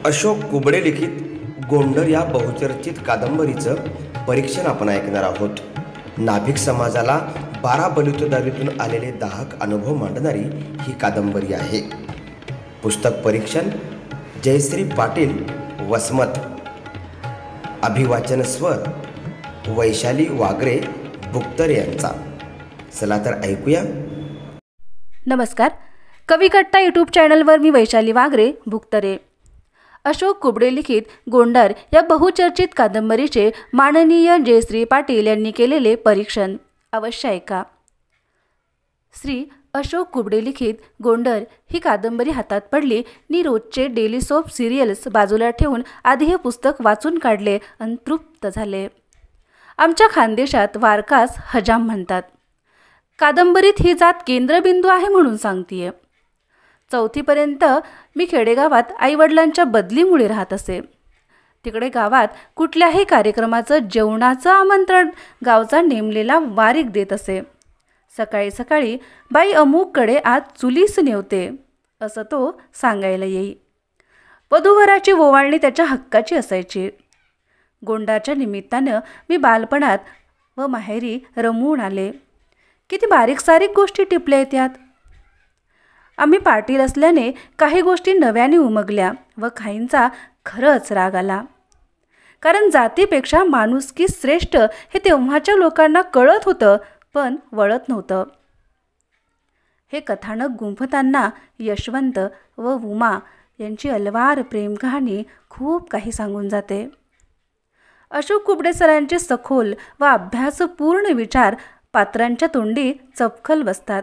अशोक कुबडे लिखित गोंडर या बहुचर्चित कादंबरीचं परीक्षण आपण ऐकणार आहोत. नाभिक समाजाला 12 बलुतेदारीतून आलेले दाहक अनुभव मांडणारी ही कादंबरी आहे. पुस्तक परीक्षण जयश्री पाटील वसमत. अभिवाचन स्वर वैशाली वागरे बुक्तर यांचा. चला तर ऐकूया. नमस्कार. कविकट्टा यूट्यूब चॅनलवर मी वैशाली वागरे बुक्तरे. अशोक कुबडे लिखित गोंडर या बहुचर्चित कादंबरीचे माननीय जयश्री पाटील यांनी केलेले परीक्षण अवश्य ऐका. श्री अशोक कुबडे लिखित गोंडर ही कादंबरी हातात पडली नी रोजचे डेली सोप सिरियल्स बाजूला ठेवून आधी हे पुस्तक वाचून काढले आणि तृप्त झाले. आमच्या खानदेशात वारकास हजाम म्हणतात. कादंबरीत ही जात केंद्रबिंदू आहे म्हणून सांगतीये. 4थीपर्यंत मी खेडेगावात आईवडिलांच्या बदलीमुळे राहत असे. तिकडे गावात कुठल्याही कार्यक्रमाचं जेवणाचं आमंत्रण गावचा नेमलेला वारीक देत असे. सकाळी सकाळी बाई अमुककडे आज चुलीस नेवते असं तो सांगायला येई. वधूवराची ओवाळणी त्याच्या हक्काची असायची. गोंडाच्या निमित्तानं मी बालपणात व माहेरी रमून आले. किती बारीक सारीक गोष्टी टिपल्या त्यात. आम्ही पाटील असल्याने काही गोष्टी नव्याने उमगल्या व काहींचा खरंच राग आला. कारण जातीपेक्षा माणुसकी श्रेष्ठ हे तेव्हाच्या लोकांना कळत होतं पण वळत नव्हतं. हे कथानक गुंफताना यशवंत व उमा यांची अलवार प्रेम कहाणी खूप काही सांगून जाते. अशोक कुबडे सरांचे सखोल व अभ्यासपूर्ण विचार पात्रांच्या तोंडी चपखल बसतात.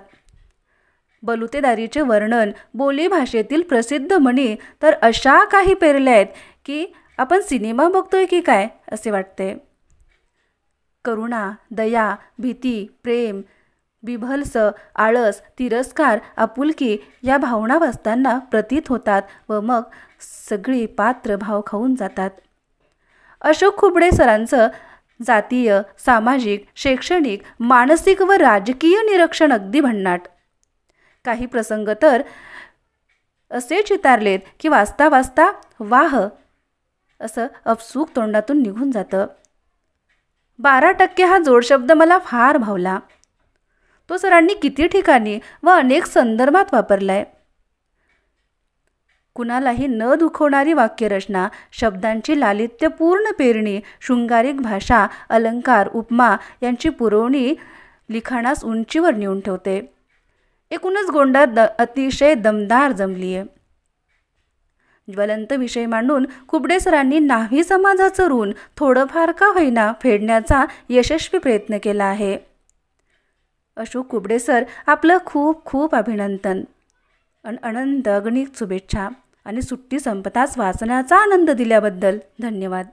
बलुतेदारीचे वर्णन, बोलीभाषेतील प्रसिद्ध म्हणी तर अशा काही पेरल्या आहेत की आपण सिनेमा बघतोय की काय असे वाटते. करुणा, दया, भीती, प्रेम, बिभत्स, आळस, तिरस्कार, आपुलकी या भावना वाचताना प्रतीत होतात व मग सगळी पात्र भाव खाऊन जातात. अशोक कुबडे सरांचं जातीय, सामाजिक, शैक्षणिक, मानसिक व राजकीय निरीक्षण अगदी भन्नाट. काही प्रसंग तर असे चितारलेत की वाचता वाचता वाह असं अपसूक तोंडातून निघून जातं. 12% हा जोडशब्द मला फार भावला. तो सरांनी किती ठिकाणी व अनेक संदर्भात वापरलाय. कुणालाही न दुखवणारी वाक्यरचना, शब्दांची लालित्यपूर्ण पेरणी, शृंगारिक भाषा, अलंकार, उपमा यांची पुरवणी लिखाणास उंचीवर नेऊन ठेवते. एकूणच गोंडर अतिशय दमदार जमली आहे. ज्वलंत विषय मांडून कुबडे सरांनी न्हावी समाजाचं ऋण थोडंफार का होईना फेडण्याचा यशस्वी प्रयत्न केला आहे. अशोक कुबडे सर आपलं खूप खूप अभिनंदन आणि अनंत अगणित शुभेच्छा आणि सुट्टी संपताच वाचण्याचा आनंद दिल्याबद्दल धन्यवाद.